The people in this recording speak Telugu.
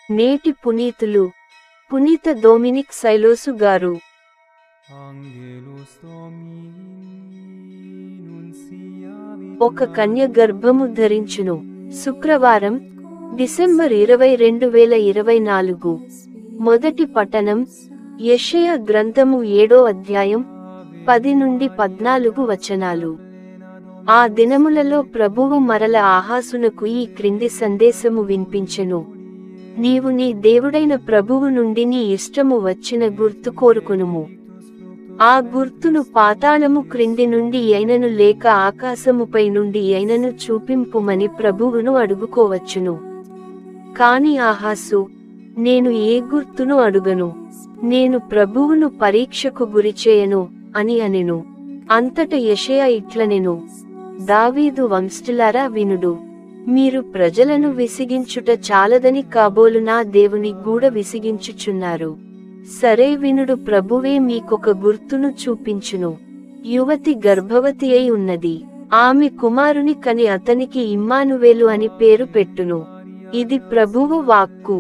నేటి పునీతులు పునీత డొమినిక్ సైలోసు గారు. ఒక కన్య గర్భము ధరించును. శుక్రవారం, డిసెంబర్ 20, 2024. మొదటి పఠనం యెషయా గ్రంథము 7వ అధ్యాయం 10 నుండి 14 వచనాలు. ఆ దినములలో ప్రభువు మరల ఆహాసునకు ఈ క్రింది సందేశము వినిపించెను. నీవు నీ దేవుడైన ప్రభువు నుండి నీ ఇష్టము వచ్చిన గుర్తు కోరుకొనుము. ఆ గుర్తును పాతాళము క్రింది నుండి అయినను లేక ఆకాశముపై నుండి అయినను చూపింపుమని ప్రభువును అడుగుకోవచ్చును. కాని ఆహాసు, నేను ఏ గుర్తును అడుగను, నేను ప్రభువును పరీక్షకు గురిచేయను అని అనెను. అంతట యెషయా ఇట్లనెను, దావీదు వంశస్థులారా వినుడు. మీరు ప్రజలను విసిగించుట చాలదని కాబోలు నా దేవుని గూడ విసిగించుచున్నారు. సరే వినుడు, ప్రభువే మీకొక గుర్తును చూపించును. యువతి గర్భవతి అయి ఉన్నది. ఆమె కుమారుని కని అతనికి ఇమ్మానువేలు అని పేరు పెట్టును. ఇది ప్రభువు వాక్కు.